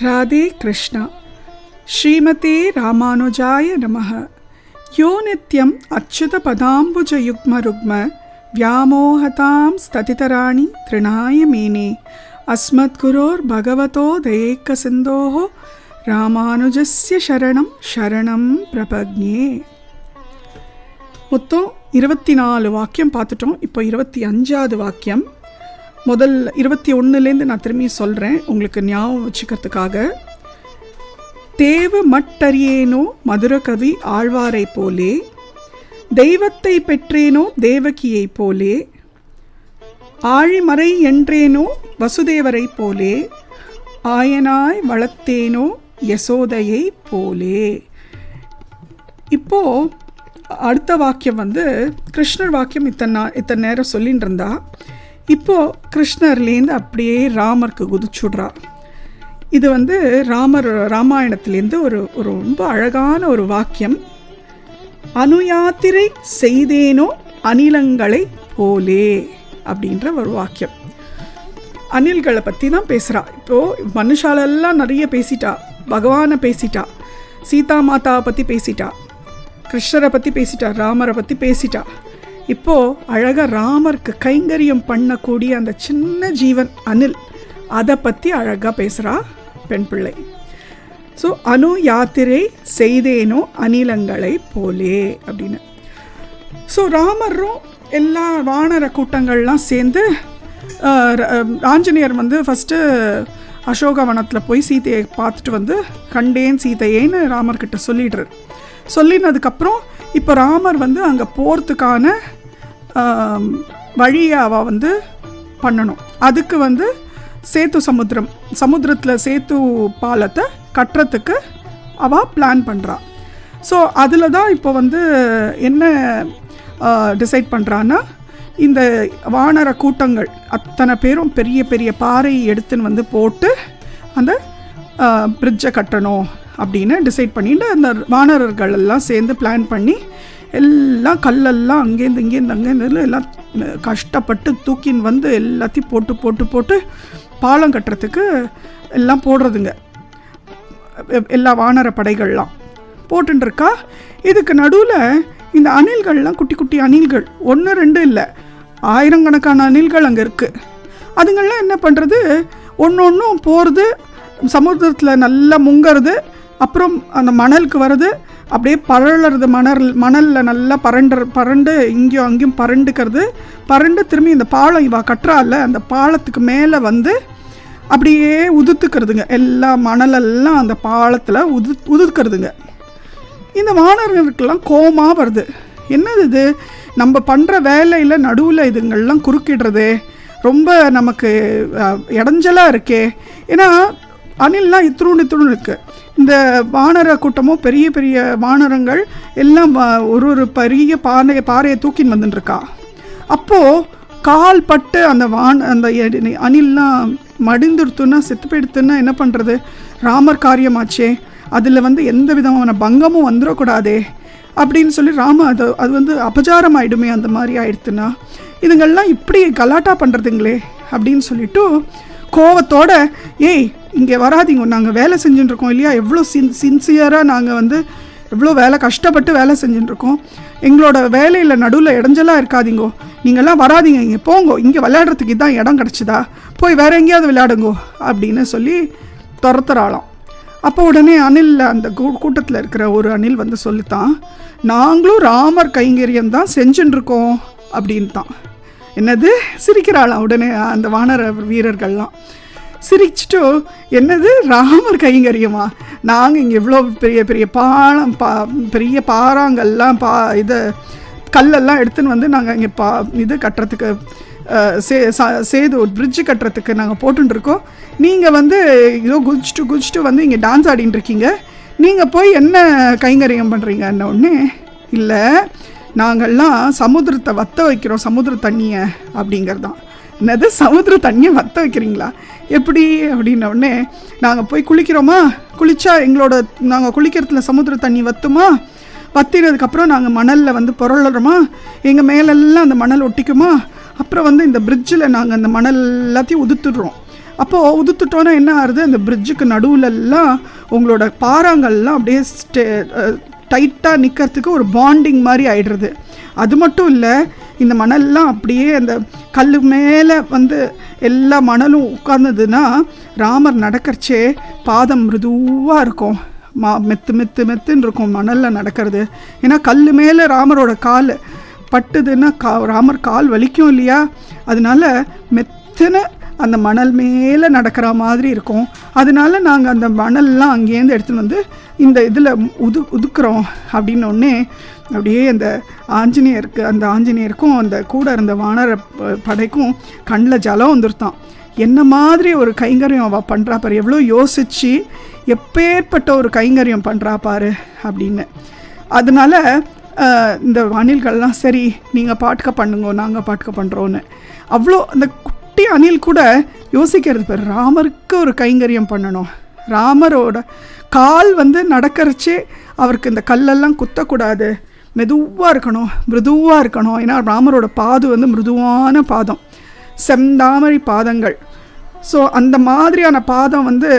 ராதே கிருஷ்ணா. ஸ்ரீமதே ராமானுஜாய நமஹ. யோ நித்யம் அச்சுத பதாம்புஜ யுக்ம ருக்ம வியாமோகதாம் ஸ்ததிதராணி த்ரிணாய மேனே அஸ்மத் குரோர் பகவதோ தயேக்க சிந்தோஹோ ராமானுஜஸ்ய சரணம் சரணம் பிரபக்ஞே. மொத்தம் 24 வாக்கியம் பார்த்துட்டோம். இப்போ 25வது வாக்கியம். முதல் 21லேருந்து நான் திரும்பி சொல்கிறேன் உங்களுக்கு ஞாபகம் வச்சுக்கிறதுக்காக. தேவு மட்டறியேனோ மதுரகவி ஆழ்வாரை போலே, தெய்வத்தை பெற்றேனோ தேவகியை போலே, ஆழிமறை என்றேனோ வசுதேவரை போலே, ஆயனாய் வளர்த்தேனோ யசோதையை போலே. இப்போ அடுத்த வாக்கியம் கிருஷ்ணர் வாக்கியம் இத்தனை நேரம் சொல்லிட்டு இருந்தா. இப்போது கிருஷ்ணர்லேருந்து அப்படியே ராமருக்கு குதிச்சுடுறா. இது ராமாயணத்துலேருந்து ஒரு ரொம்ப அழகான ஒரு வாக்கியம். அனுயாத்திரை செய்தேனோ அனிலங்களை போலே அப்படின்ற ஒரு வாக்கியம். அணில்களை பற்றி தான் பேசுகிறா. இப்போது மனுஷாலெல்லாம் நிறைய பேசிட்டா, பகவானை பேசிட்டா, சீதா மாதாவை பற்றி பேசிட்டா, கிருஷ்ணரை பற்றி பேசிட்டா, ராமரை பற்றி பேசிட்டா. இப்போது அழகாக ராமருக்கு கைங்கரியம் பண்ணக்கூடிய அந்த சின்ன ஜீவன் அணில், அதை பற்றி அழகாக பேசுகிறா பெண் பிள்ளை. ஸோ அனு யாத்திரை செய்தேனோ அனிலங்களை போலே அப்படின்னு. ஸோ ராமரும் எல்லா வானர கூட்டங்கள்லாம் சேர்ந்து ஆஞ்சநேயர் ஃபஸ்ட்டு அசோகவனத்தில் போய் சீதையை பார்த்துட்டு கண்டேன் சீதையேன்னு ராமர்கிட்ட சொல்லிடுறார். சொல்லினதுக்கப்புறம் இப்போ ராமர் அங்கே போகிறதுக்கான வழியை அவள் பண்ணணும். அதுக்கு சேத்து சமுத்திரத்தில் சேத்து பாலத்தை கட்டுறதுக்கு அவள் பிளான் பண்ணுறா. ஸோ அதில் தான் இப்போ என்ன டிசைட் பண்ணுறான்னா, இந்த வானர கூட்டங்கள் அத்தனை பேரும் பெரிய பெரிய பாறை எடுத்துன்னு போட்டு அந்த பிரிட்ஜை கட்டணும் அப்படின்னு டிசைட் பண்ணிட்டு அந்த வானரர்கள் எல்லாம் சேர்ந்து பிளான் பண்ணி எல்லாம் கல்லெல்லாம் அங்கேருந்து எல்லாம் கஷ்டப்பட்டு தூக்கின்னு எல்லாத்தையும் போட்டு போட்டு போட்டு பாலம் கட்டுறதுக்கு எல்லாம் போடுறதுங்க. எல்லா வானர படைகள்லாம் போட்டுருக்கா. இதுக்கு நடுவில் இந்த அணில்கள்லாம் குட்டி குட்டி அணில்கள் 1 2 இல்லை, ஆயிரக்கணக்கான அணில்கள் அங்கே இருக்குது. அதுங்கள்லாம் என்ன பண்ணுறது, ஒன்றும் போகிறது, சமுத்திரத்தில் நல்லா முங்கிறது, அப்புறம் அந்த மணலுக்கு வருது, அப்படியே பரளறது, மணலில் நல்லா பரண்டு இங்கேயும் அங்கேயும் பரண்டு திரும்பி இந்த பாலம் இவா கட்டுறால அந்த பாலத்துக்கு மேலே அப்படியே உதுத்துக்கிறதுங்க. எல்லா மணலெல்லாம் அந்த பாலத்தில் உதுக்கிறதுங்க. இந்த வானர்களுக்கெல்லாம் கோபமாக வருது. என்னது இது, நம்ம பண்ணுற வேலையில் நடுவில் இதுங்கள்லாம் குறுக்கிடுறது ரொம்ப நமக்கு இடைஞ்சலாக இருக்கே. ஏன்னா அணில்லாம் இத்திருன்னு இருக்குது. இந்த வானர கூட்டமும் பெரிய பெரிய வானரங்கள் எல்லாம் ஒரு பெரிய பாறையை தூக்கின்னு வந்துட்டுருக்கா. அப்போது கால் பட்டு அந்த அணில்லாம் மடிந்துடுத்துன்னா செத்து போயிடுத்துன்னா என்ன பண்ணுறது, ராமர் காரியமாச்சே, அதில் எந்த விதமான பங்கமும் வந்துடக்கூடாதே அப்படின்னு சொல்லி அது அபச்சாரம் ஆகிடுமே, அந்த மாதிரி ஆயிடுத்துன்னா இதுங்கள்லாம் இப்படி கலாட்டா பண்ணுறதுங்களே அப்படின்னு சொல்லிட்டு கோவத்தோட, ஏய் இங்கே வராதிங்க, நாங்கள் வேலை செஞ்சுட்டுருக்கோம் இல்லையா, எவ்வளோ சின்சியராக நாங்கள் எவ்வளோ கஷ்டப்பட்டு வேலை செஞ்சுட்டுருக்கோம், எங்களோட வேலையில் நடுவில் இடைஞ்சலாக இருக்காதிங்கோ, நீங்கள்லாம் வராதிங்க, இங்கே போங்கோ, இங்கே விளையாடுறதுக்கு இதான் இடம் கிடச்சிதா, போய் வேறு எங்கேயாவது விளையாடுங்கோ அப்படின்னு சொல்லி துரத்துறாளாம். அப்போ உடனே அணில், அந்த கூட்டத்தில் இருக்கிற ஒரு அணில் சொல்லித்தான், நாங்களும் ராமர் கைங்கரியம் தான் செஞ்சுட்டுருக்கோம் அப்படின்னு தான். என்னது சிரிக்கிறாளாம். உடனே அந்த வானர வீரர்கள்லாம் சிரிச்சுட்டு, என்னது ராமர் கைங்கரியமா, நாங்கள் இங்கே இவ்வளோ பெரிய பெரிய பாலம் பெரிய பாறாங்கல்லாம் கல்லெல்லாம் எடுத்துன்னு நாங்கள் இங்கே இது கட்டுறதுக்கு சேது பிரிட்ஜு கட்டுறதுக்கு நாங்கள் போட்டுருக்கோம், நீங்கள் இதோ குதிச்சுட்டு இங்கே டான்ஸ் ஆடின்னு இருக்கீங்க, நீங்கள் போய் என்ன கைங்கரியம் பண்ணுறீங்கன்ன உடனே, இல்லை நாங்கள்லாம் சமுத்திரத்தை வற்ற வைக்கிறோம், சமுத்திர தண்ணியை அப்படிங்கிறது தான். என்னது சமுத்திர தண்ணியை வற்ற வைக்கிறீங்களா, எப்படி அப்படின்ன உடனே, நாங்கள் போய் குளிக்கிறோமா, குளித்தா நாங்கள் குளிக்கிறதுல சமுத்திர தண்ணி வற்றுமா, வற்றினதுக்கப்புறம் நாங்கள் மணலில் புரளுறோமா, எங்கள் மேலெல்லாம் அந்த மணல் ஒட்டிக்குமா, அப்புறம் இந்த பிரிட்ஜில் நாங்கள் அந்த மணல் எல்லாத்தையும் உதுத்துடுறோம், அப்போது உதுத்துட்டோன்னா என்ன ஆகுது, அந்த பிரிட்ஜுக்கு நடுவுலெல்லாம் உங்களோட பாறாங்கள்லாம் அப்படியே டைட்டாக நிற்கிறதுக்கு ஒரு பாண்டிங் மாதிரி ஆயிடுறது. அது மட்டும் இல்லை, இந்த மணல்லாம் அப்படியே அந்த கல் மேலே வந்து எல்லா மணலும் உட்கார்ந்ததுன்னா ராமர் நடக்கிறச்சே பாதம் மிருதுவாக இருக்கும், மெத்துன்னு இருக்கும் மணலில் நடக்கிறது. ஏன்னா கல் மேலே ராமரோட கால் பட்டுதுன்னா ராமர் கால் வலிக்கும் இல்லையா, அதனால மெத்துன்னு அந்த மணல் மேலே நடக்கிற மாதிரி இருக்கும். அதனால நாங்கள் அந்த மணல்லாம் அங்கேருந்து எடுத்துன்னு வந்து இந்த இதில் உதுக்குறோம் அப்படின்னோடனே அப்படியே அந்த ஆஞ்சநேயருக்கும் அந்த கூட இருந்த வானர படைக்கும் கண்ணில் ஜலம் வந்துருத்தான். என்ன மாதிரி ஒரு கைங்கரியம் அவள் பண்ணுறா பாரு, எவ்வளோ யோசித்து எப்பேற்பட்ட ஒரு கைங்கரியம் பண்ணுறா பாரு அப்படின்னு. அதனால இந்த அணில்கள்லாம் சரி நீங்கள் பாட்டுக்க பண்ணுங்க, நாங்கள் பாட்டுக்க பண்ணுறோன்னு அவ்வளோ அந்த குட்டி அணில் கூட யோசிக்கிறது பாரு, ராமருக்கு ஒரு கைங்கரியம் பண்ணணும், ராமரோட கால் வந்து நடக்கிறச்சே அவருக்கு இந்த கல்லெல்லாம் குத்தக்கூடாது, மெதுவாக இருக்கணும், மிருதுவாக இருக்கணும். ஏன்னா ராமரோட பாது வந்து மிருதுவான பாதம், செந்தாமரை பாதங்கள். ஸோ அந்த மாதிரியான பாதம் வந்து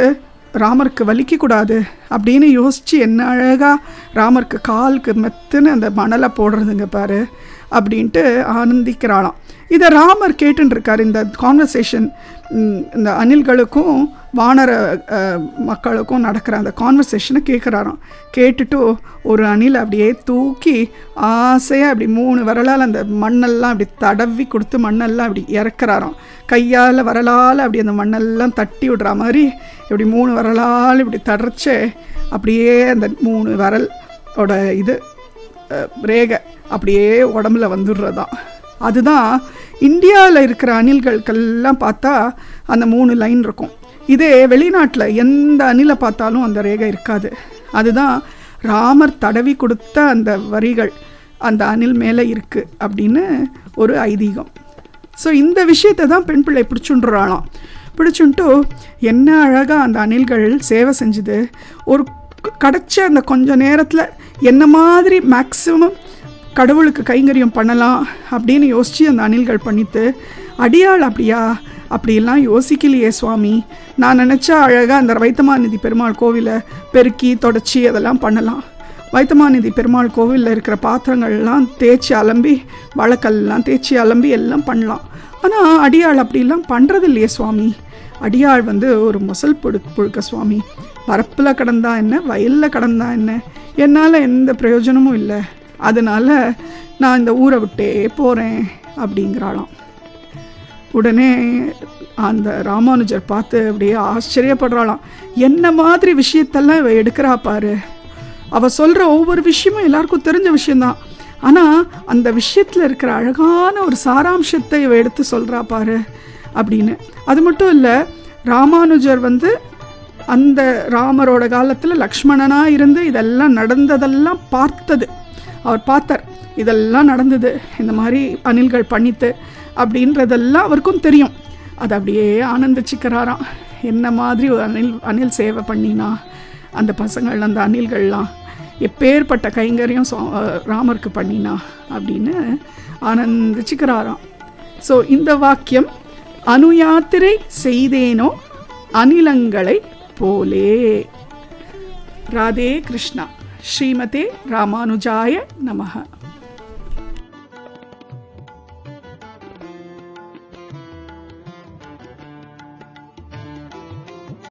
ராமருக்கு வலிக்கக்கூடாது அப்படின்னு யோசித்து என்ன அழகாக ராமருக்கு காலுக்கு மெத்துன்னு அந்த மணலை போடுறதுங்க பாரு அப்படின்ட்டு ஆனந்திக்கிறாளாம். இதை ராமர் கேட்டுருக்கார். இந்த கான்வர்சேஷன் இந்த அணில்களுக்கும் வானர மக்களுக்கும் நடக்கிற அந்த கான்வர்சேஷனை கேட்குறாராம். கேட்டுட்டு ஒரு அணில் அப்படியே தூக்கி ஆசையாக அப்படி 3 விரலால் அந்த மண்ணெல்லாம் அப்படி தடவி கொடுத்து மண்ணெல்லாம் அப்படி இறக்குறாராம். கையால் விரலால் அப்படி அந்த மண்ணெல்லாம் தட்டி விடுற மாதிரி இப்படி 3 விரலால் இப்படி தடச்சே அப்படியே அந்த 3 விரலோட இது ரேகை அப்படியே உடம்புல வந்துடுறதான். அதுதான் இந்தியாவில் இருக்கிற அணில்களுக்கெல்லாம் பார்த்தா அந்த 3 லைன் இருக்கும். இதே வெளிநாட்டில் எந்த அணிலை பார்த்தாலும் அந்த ரேகை இருக்காது. அதுதான் ராமர் தடவி கொடுத்த அந்த வரிகள் அந்த அணில் மேலே இருக்குது அப்படின்னு ஒரு ஐதீகம். ஸோ இந்த விஷயத்தை தான் பெண் பிள்ளை பிடிச்சுன்றாளாம். பிடிச்சுன்ட்டு என்ன அழகாக அந்த அணில்கள் சேவை செஞ்சுது. ஒரு கிடச்ச அந்த கொஞ்சம் நேரத்தில் என்ன மாதிரி மேக்ஸிமம் கடவுளுக்கு கைங்கரியம் பண்ணலாம் அப்படின்னு யோசித்து அந்த அணில்கள் பண்ணித்து, அடியாள் அப்படியா அப்படிலாம் யோசிக்கலையே சுவாமி, நான் நினச்சா அழகாக அந்த வைத்தமாநிதி பெருமாள் கோவிலை பெருக்கி தொடச்சி அதெல்லாம் பண்ணலாம், வைத்தமாநிதி பெருமாள் கோவிலில் இருக்கிற பாத்திரங்கள்லாம் தேய்ச்சி அலம்பி வழக்கெல்லாம் தேய்ச்சி அலம்பி எல்லாம் பண்ணலாம். ஆனால் அடியாள் அப்படிலாம் பண்ணுறது இல்லையே சுவாமி, அடியாள் வந்து ஒரு முசல் புழுக்க சுவாமி, பரப்பில் கடந்தா என்ன வயலில் கடந்தா என்ன, என்னால் எந்த பிரயோஜனமும் இல்லை, அதனால் நான் இந்த ஊரை விட்டே போகிறேன் அப்படிங்கிறாளாம். உடனே அந்த ராமானுஜர் பார்த்து அப்படியே ஆச்சரியப்படுறாளாம். என்ன மாதிரி விஷயத்தெல்லாம் இவ எடுக்கிறா பாரு, அவள் சொல்கிற ஒவ்வொரு விஷயமும் எல்லாருக்கும் தெரிஞ்ச விஷயந்தான், ஆனால் அந்த விஷயத்தில் இருக்கிற அழகான ஒரு சாராம்சத்தை இவ எடுத்து சொல்கிறா பாரு அப்படின்னு. அது மட்டும் இல்லை, ராமானுஜர் வந்து அந்த ராமரோட காலத்தில் லக்ஷ்மணனாக இருந்து இதெல்லாம் நடந்ததெல்லாம் பார்த்தது, அவர் பார்த்தார், இதெல்லாம் நடந்தது இந்த மாதிரி அணில்கள் பண்ணித்து அப்படின்றதெல்லாம் அவருக்கும் தெரியும். அது அப்படியே ஆனந்திச்சுக்கிறாராம். என்ன மாதிரி ஒரு அணில் சேவை பண்ணினா அந்த பசங்கள் அந்த அணில்கள்லாம் எப்பேற்பட்ட கைங்கரியம் ராமருக்கு பண்ணினா அப்படின்னு ஆனந்திச்சுக்கிறாராம். ஸோ இந்த வாக்கியம், அனுயாத்திரை செய்தேனோ அணிலங்களை போலே. ராதே கிருஷ்ணா. ஸ்ரீமதே ராமானுஜாய நமஹ.